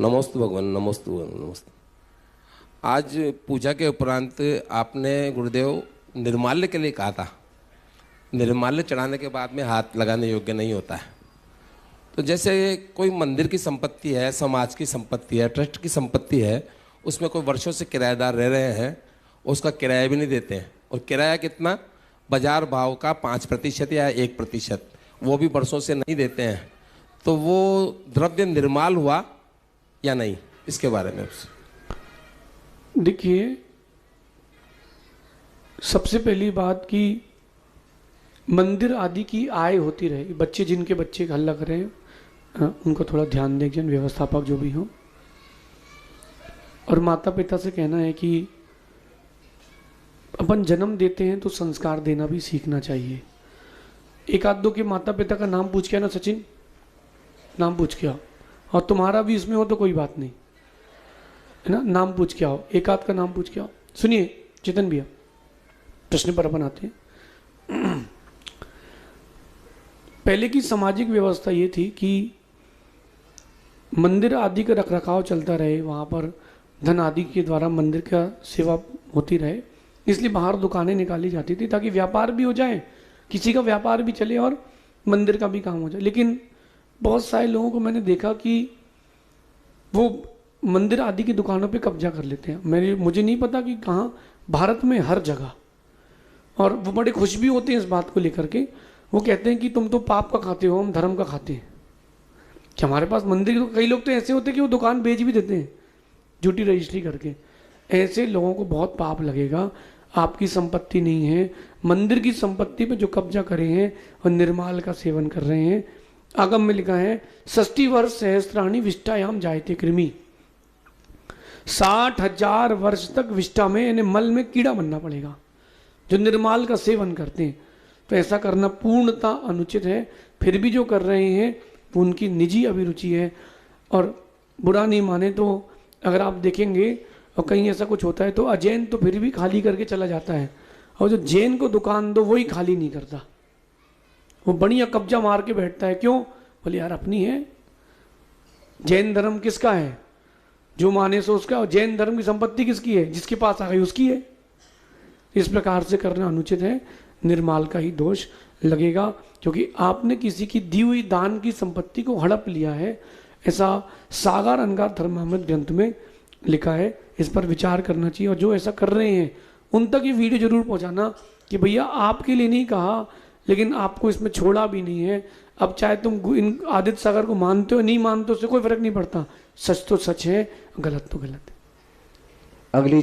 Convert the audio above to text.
नमोस्तु भगवान, नमोस्तु भगवान, नमस्ते। आज पूजा के उपरांत आपने गुरुदेव निर्माल्य के लिए कहा था। निर्माल्य चढ़ाने के बाद में हाथ लगाने योग्य नहीं होता है। तो जैसे कोई मंदिर की संपत्ति है, समाज की संपत्ति है, ट्रस्ट की संपत्ति है, उसमें कोई वर्षों से किराएदार रह रहे हैं, उसका किराया भी नहीं देते हैं। और किराया कितना? बाजार भाव का 5% या 1%, वो भी वर्षों से नहीं देते हैं। तो वो द्रव्य निर्माल हुआ या नहीं, इसके बारे में देखिए, सबसे पहली बात कि मंदिर आदि की आय होती रहे। बच्चे, जिनके बच्चे हल्ला कर रहे हैं, उनको थोड़ा ध्यान दें, व्यवस्थापक जो भी हो। और माता पिता से कहना है कि अपन जन्म देते हैं तो संस्कार देना भी सीखना चाहिए। एक आध दो के माता पिता का नाम पूछ के ना, सचिन नाम पूछ के आओ, और तुम्हारा भी इसमें हो तो कोई बात नहीं, है ना। नाम पूछ के आओ, एक आध का नाम पूछ के आओ। सुनिए चेतन भैया, प्रश्न पर अपन आते हैं। पहले की सामाजिक व्यवस्था ये थी कि मंदिर आदि का रखरखाव चलता रहे, वहाँ पर धन आदि के द्वारा मंदिर का सेवा होती रहे, इसलिए बाहर दुकानें निकाली जाती थी ताकि व्यापार भी हो जाए, किसी का व्यापार भी चले और मंदिर का भी काम हो जाए। लेकिन बहुत सारे लोगों को मैंने देखा कि वो मंदिर आदि की दुकानों पे कब्जा कर लेते हैं। मुझे नहीं पता कि कहाँ, भारत में हर जगह, और वो बड़े खुश भी होते हैं इस बात को लेकर के। वो कहते हैं कि तुम तो पाप का खाते हो, हम धर्म का खाते हैं। कि हमारे पास मंदिर, तो कई लोग तो ऐसे होते हैं कि वो दुकान बेच भी देते हैं झूठी रजिस्ट्री करके। ऐसे लोगों को बहुत पाप लगेगा। आपकी संपत्ति नहीं है, मंदिर की संपत्ति पे जो कब्जा करे हैं और निर्माल का सेवन कर रहे हैं। आगम में लिखा है 60 वर्ष सहस्त्राणी विष्टायाम जायते कृमि। 60,000 वर्ष तक विष्टा में, यानी मल में कीड़ा बनना पड़ेगा जो निर्माल का सेवन करते हैं। तो ऐसा करना पूर्णतः अनुचित है। फिर भी जो कर रहे हैं वो उनकी निजी अभिरुचि है, और बुरा नहीं माने तो अगर आप देखेंगे और कहीं ऐसा कुछ होता है तो अजैन तो फिर भी खाली करके चला जाता है, और जो जैन को दुकान दो वही खाली नहीं करता, वो बढ़िया कब्जा मार के बैठता है। क्यों? बोले यार अपनी है। जैन धर्म किसका है? जो माने सो उसका। और जैन धर्म की संपत्ति किसकी है? जिसके पास आ गई उसकी है। इस प्रकार से करना अनुचित है, निर्माल का ही दोष लगेगा, क्योंकि आपने किसी की दी हुई दान की संपत्ति को हड़प लिया है। ऐसा सागर अनगार धर्मामृत ग्रंथ में लिखा है। इस पर विचार करना चाहिए, और जो ऐसा कर रहे हैं उन तक ये वीडियो जरूर पहुंचाना कि भैया आपके लिए नहीं कहा, लेकिन आपको इसमें छोड़ा भी नहीं है। अब चाहे तुम इन आदित्य सागर को मानते हो नहीं मानते हो, उससे कोई फर्क नहीं पड़ता। सच तो सच है, गलत तो गलत है। अगली